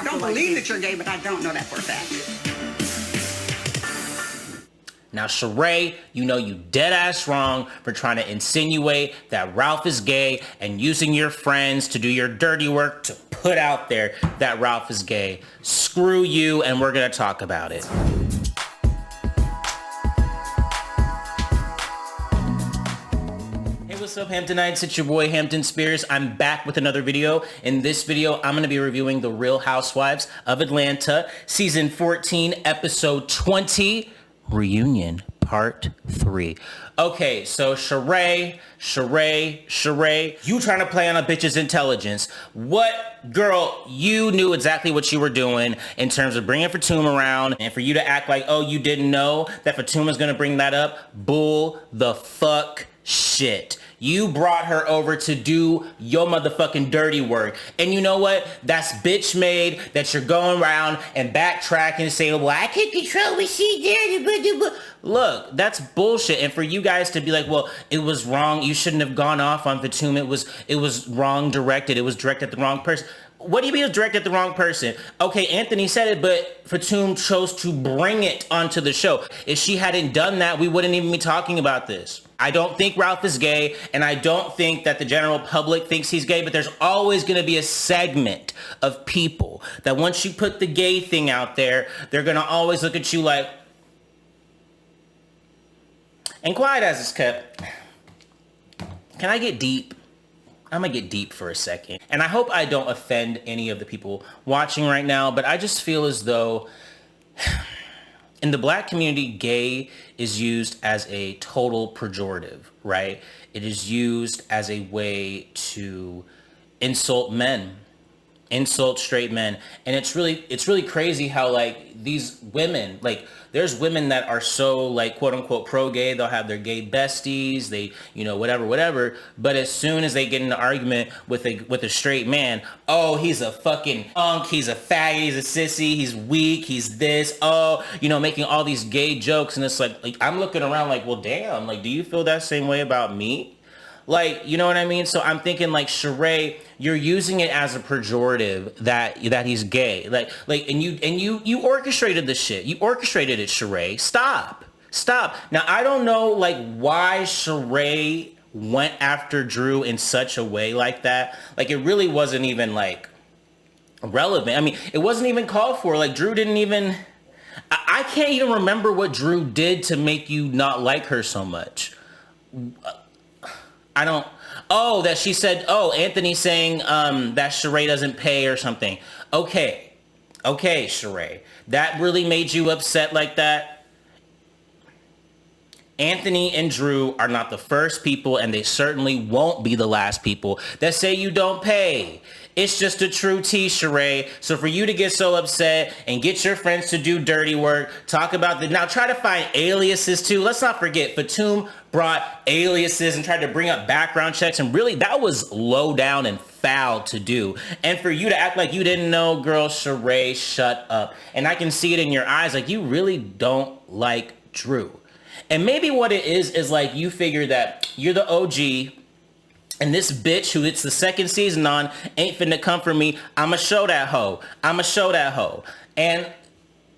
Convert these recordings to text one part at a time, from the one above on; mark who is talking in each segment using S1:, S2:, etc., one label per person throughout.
S1: I don't believe that you're gay, but I don't know that for a fact.
S2: Now, Shereé, you know you dead ass wrong for trying to insinuate that Ralph is gay and using your friends to do your dirty work to put out there that Ralph is gay. Screw you, and we're gonna talk about it. Hey, what's up, Hamptonites? It's your boy, Hampton Spears. I'm back with another video. In this video, I'm gonna be reviewing The Real Housewives of Atlanta, Season 14, Episode 20, Reunion Part 3. Okay, so Shereé, you trying to play on a bitch's intelligence. What, girl, you knew exactly what you were doing in terms of bringing Fatum around, and for you to act like, oh, you didn't know that Fatum was gonna bring that up? Bull the fuck shit. You brought her over to do your motherfucking dirty work. And you know what? That's bitch made that you're going around and backtracking and saying, well, I can't control what she did. Look, that's bullshit. And for you guys to be like, well, it was wrong. You shouldn't have gone off on Fatum. It was wrong directed. It was directed at the wrong person. What do you mean it was directed at the wrong person? Okay, Anthony said it, but Fatum chose to bring it onto the show. If she hadn't done that, we wouldn't even be talking about this. I don't think Ralph is gay, and I don't think that the general public thinks he's gay, but there's always going to be a segment of people that once you put the gay thing out there, they're going to always look at you like, and quiet as it's kept. Can I get deep? I'm gonna get deep for a second. And I hope I don't offend any of the people watching right now, but I just feel as though in the black community, gay is used as a total pejorative, right? It is used as a way to insult men, insult straight men. And it's really crazy how like these women, like there's women that are so like quote unquote pro-gay, they'll have their gay besties, they, you know, whatever. But as soon as they get in an argument with a straight man, oh, he's a fucking punk, he's a faggot, he's a sissy, he's weak, he's this, oh, you know, making all these gay jokes. And it's like I'm looking around like, well, damn, like, do you feel that same way about me? Like, you know what I mean? So I'm thinking like, Shereé, you're using it as a pejorative that he's gay. And you orchestrated this shit. You orchestrated it, Shereé. Stop. Now, I don't know like why Shereé went after Drew in such a way like that. Like it really wasn't even like relevant. I mean, it wasn't even called for. Like Drew didn't even, I can't even remember what Drew did to make you not like her so much. I don't, oh, that she said, oh, Anthony saying that Shereé doesn't pay or something. Okay, Shereé, that really made you upset like that? Anthony and Drew are not the first people, and they certainly won't be the last people that say you don't pay. It's just a true tea, Shereé. So for you to get so upset and get your friends to do dirty work, talk about now try to find aliases too. Let's not forget, Fatum brought aliases and tried to bring up background checks, and really that was low down and foul to do. And for you to act like you didn't know, girl, Shereé, shut up. And I can see it in your eyes, like you really don't like Drew. And maybe what it is like you figure that you're the OG, and this bitch who it's the second season on ain't finna come for me. I'ma show that hoe. And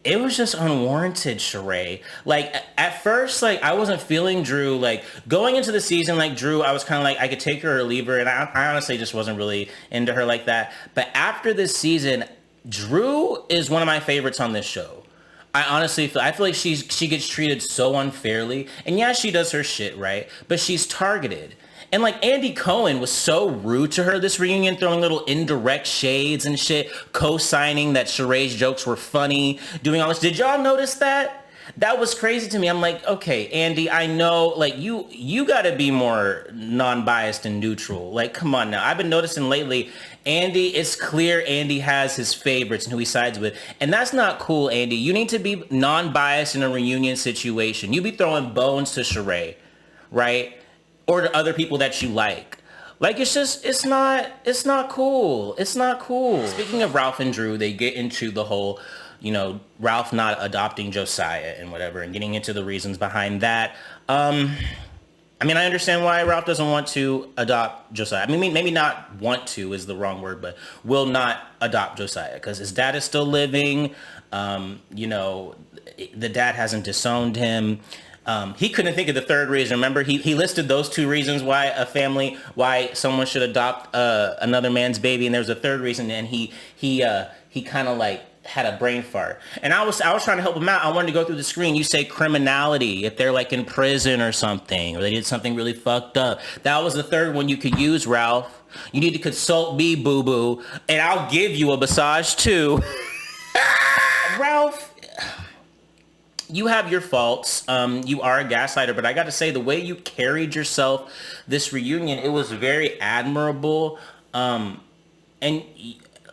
S2: it was just unwarranted, Shereé. Like at first, like I wasn't feeling Drew. Like going into the season, like Drew, I was kind of like I could take her or leave her, and I honestly just wasn't really into her like that. But after this season, Drew is one of my favorites on this show. I honestly feel like she gets treated so unfairly, and yeah, she does her shit right, but she's targeted. And like 𝐑𝐞𝐿 was so rude to her this reunion, throwing little indirect shades and shit, co-signing that Shereé's jokes were funny, doing all this. Did y'all notice that? That was crazy to me. I'm like, okay, Andy, I know, like you gotta be more non-biased and neutral. Like, come on now. I've been noticing lately, Andy, it's clear Andy has his favorites and who he sides with. And that's not cool, Andy. You need to be non-biased in a reunion situation. You be throwing bones to Shereé, right? Or to other people that you like. Like, it's not cool. It's not cool. Speaking of Ralph and Drew, they get into the whole, you know, Ralph not adopting Josiah and whatever, and getting into the reasons behind that. I mean, I understand why Ralph doesn't want to adopt Josiah. I mean, maybe not want to is the wrong word, but will not adopt Josiah because his dad is still living. You know, the dad hasn't disowned him. He couldn't think of the third reason. Remember, he listed those two reasons why someone should adopt another man's baby, and there was a third reason, and he kind of like had a brain fart. And I was trying to help him out. I wanted to go through the screen. You say criminality, if they're like in prison or something, or they did something really fucked up. That was the third one you could use, Ralph. You need to consult me, boo-boo, and I'll give you a massage too. Ralph, you have your faults. You are a gaslighter, but I got to say, the way you carried yourself this reunion, it was very admirable. And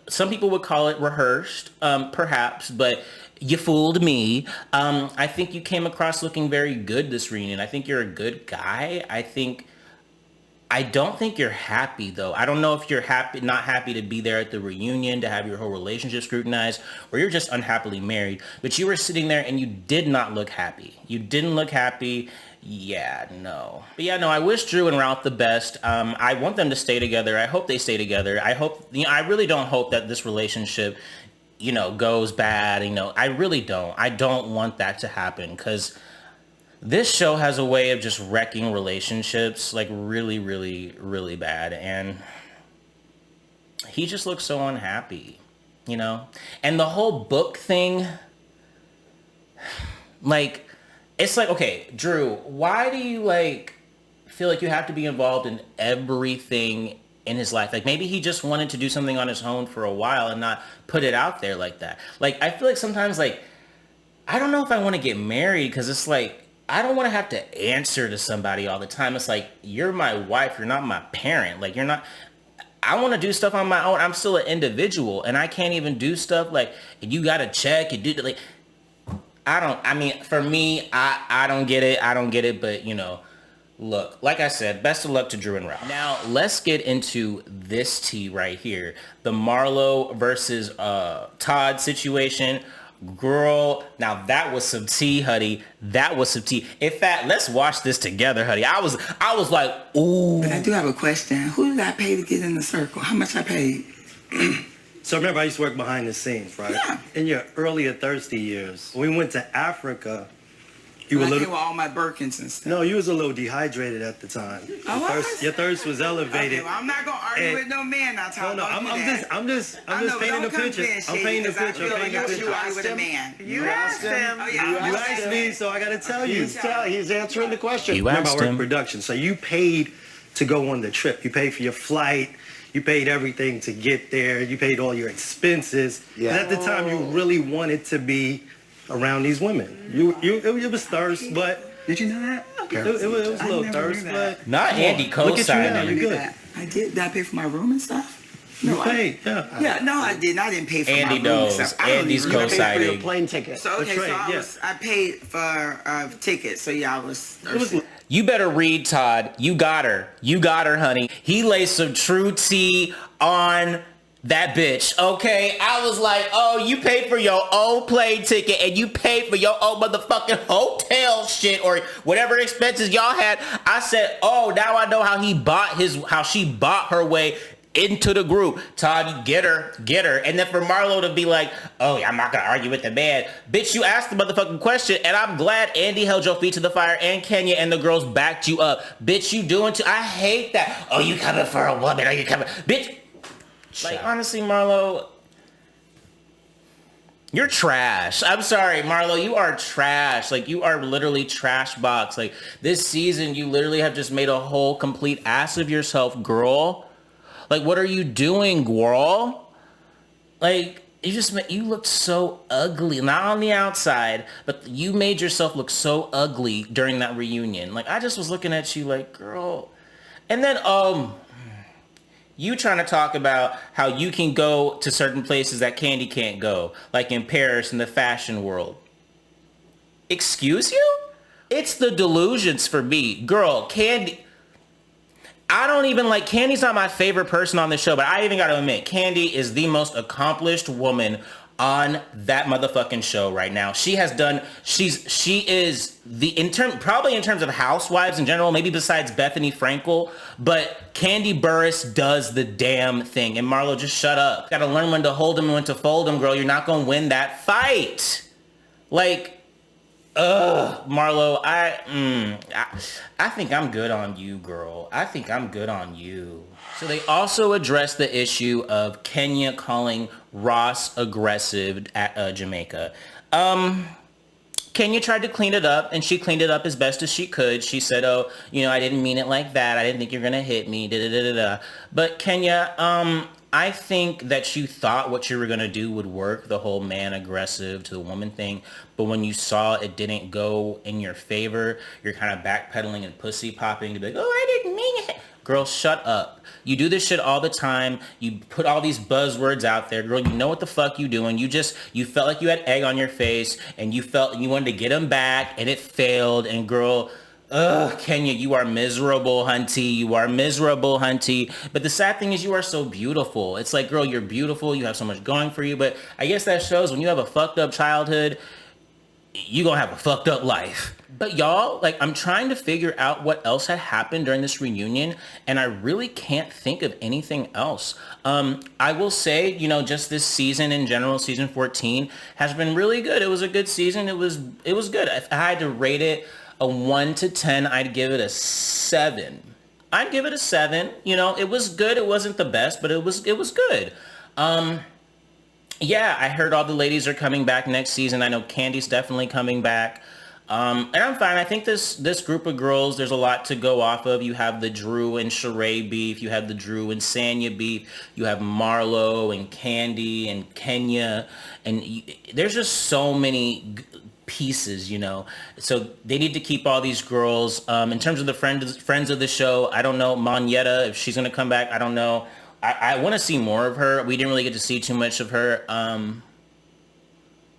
S2: some people would call it rehearsed, perhaps, but you fooled me. I think you came across looking very good this reunion. I think you're a good guy. I don't think you're happy, though. I don't know if you're not happy to be there at the reunion, to have your whole relationship scrutinized, or you're just unhappily married. But you were sitting there and you did not look happy. You didn't look happy. Yeah, no. But yeah, no, I wish Drew and Ralph the best. I want them to stay together. I hope they stay together. I really don't hope that this relationship, goes bad. I really don't. I don't want that to happen because this show has a way of just wrecking relationships, like really, really, really bad. And he just looks so unhappy, And the whole book thing, like, it's like, okay, Drew, why do you, feel like you have to be involved in everything in his life? Like, maybe he just wanted to do something on his own for a while and not put it out there like that. Like, I feel like sometimes, I don't know if I want to get married because it's like, I don't want to have to answer to somebody all the time. It's like, you're my wife. You're not my parent. Like, you're not... I want to do stuff on my own. I'm still an individual, and I can't even do stuff like, you got to check. You do... Like, for me, I don't get it. I don't get it, but, look, like I said, best of luck to Drew and Ralph. Now, let's get into this tea right here. The Marlo versus Todd situation. Girl, now that was some tea, honey. That was some tea. In fact, let's watch this together, honey. I was like, ooh.
S3: But I do have a question. Who did I pay to get in the circle? How much I paid?
S4: So remember, I used to work behind the scenes, right?
S3: Yeah.
S4: In your earlier thirsty years, when we went to Africa, you were
S3: I came with all my Birkins and stuff.
S4: No, you was a little dehydrated at the time. Your thirst was elevated.
S3: Okay, well, I'm not gonna argue with no man. I'm
S4: just painting the picture. I'm painting the picture.
S3: You argue with a man.
S4: You asked him.
S3: Oh, yeah.
S4: You asked me, so I gotta tell you.
S5: He's answering the question.
S2: You asked
S4: Remember, I
S2: him.
S4: work production, so you paid to go on the trip. You paid for your flight. You paid everything to get there. You paid all your expenses.
S5: Yeah.
S4: And at the time, you really wanted to be around these women. It was thirst, but
S3: Did you know that?
S4: it was a little thirst, but
S2: Not Andy
S4: look at you now,
S2: co-signing.
S4: you're good.
S3: I did. Did I pay for my room and stuff?
S4: You paid, yeah.
S3: Yeah, no, I didn't. I didn't pay for
S2: Andy
S3: my room
S2: knows.
S3: and stuff. I don't
S2: Andy's
S3: even remember.
S2: co-signing.
S5: For your plane ticket.
S3: So okay,
S4: That's right,
S3: so I paid for tickets. So yeah, I was.
S2: You better read, Todd. You got her. You got her, honey. He laid some true tea on that bitch, okay? I was like, oh, you paid for your own plane ticket and you paid for your own motherfucking hotel shit or whatever expenses y'all had. I said, oh, now I know how she bought her way into the group. Todd, get her. And then for Marlo to be like, oh, I'm not gonna argue with the man. Bitch, you asked the motherfucking question, and I'm glad Andy held your feet to the fire and Kenya and the girls backed you up. Bitch, you doing too. I hate that. Oh, you coming for a woman? Are you coming? Bitch. Like, honestly, Marlo, you're trash. I'm sorry, Marlo, you are trash. Like, you are literally trash box. Like, this season, you literally have just made a whole complete ass of yourself, girl. Like, what are you doing, girl? Like, you looked so ugly. Not on the outside, but you made yourself look so ugly during that reunion. Like, I just was looking at you like, girl. And then, you trying to talk about how you can go to certain places that Kandi can't go, like in Paris in the fashion world. Excuse you? It's the delusions for me. Girl, Kandi... I don't even like... Kandi's not my favorite person on the show, but I even got to admit, Kandi is the most accomplished woman on that motherfucking show right now. She is probably in terms of housewives in general, maybe besides Bethany Frankel, but Kandi Burruss does the damn thing. And Marlo, just shut up. Gotta learn when to hold him and when to fold him, girl. You're not gonna win that fight. Like, Marlo, I think I'm good on you, girl. I think I'm good on you. So they also addressed the issue of Kenya calling Ross aggressive at Jamaica. Kenya tried to clean it up, and she cleaned it up as best as she could. She said, oh, you know, I didn't mean it like that. I didn't think you're going to hit me. But Kenya, I think that you thought what you were going to do would work, the whole man aggressive to the woman thing. But when you saw it didn't go in your favor, you're kind of backpedaling and pussy popping to be like, oh, I didn't mean it. Girl, shut up. You do this shit all the time. You put all these buzzwords out there. Girl, you know what the fuck you doing. You felt like you had egg on your face, and you felt you wanted to get them back, and it failed. And girl, Kenya, you are miserable, hunty. You are miserable, hunty. But the sad thing is you are so beautiful. It's like, girl, you're beautiful. You have so much going for you. But I guess that shows when you have a fucked up childhood, you gonna have a fucked up life. But y'all, like, I'm trying to figure out what else had happened during this reunion, and I really can't think of anything else. I will say, you know, just this season in general, season 14 has been really good. It was a good season. It was good. If I had to rate it a 1 to 10, I'd give it a 7. I'd give it a 7. You know, it was good. It wasn't the best, but it was good. Yeah, I heard all the ladies are coming back next season. I know Kandi's definitely coming back. And I'm fine. I think this group of girls, there's a lot to go off of. You have the Drew and Shereé beef. You have the Drew and Sanya beef. You have Marlo and Kandi and Kenya. And there's just so many pieces, you know. So they need to keep all these girls. In terms of the friends of the show, I don't know. Monyetta, if she's going to come back, I don't know. I want to see more of her. We didn't really get to see too much of her.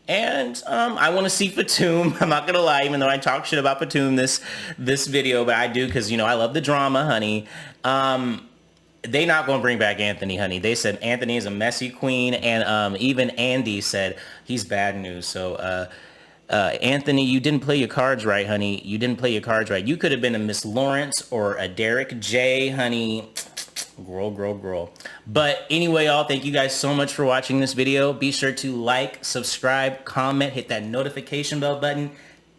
S2: And I want to see Fatum. I'm not gonna lie, even though I talk shit about Fatum this video, but I do because, you know, I love the drama, honey. They not gonna bring back Anthony, honey. They said Anthony is a messy queen, and even Andy said he's bad news. So Anthony, you didn't play your cards right, honey. You didn't play your cards right. You could have been a Miss Lawrence or a Derek J, honey. Girl. But anyway, y'all, thank you guys so much for watching this video. Be sure to like, subscribe, comment, hit that notification bell button,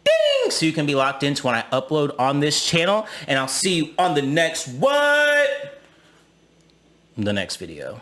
S2: ding, so you can be locked into when I upload on this channel. And I'll see you on the next video.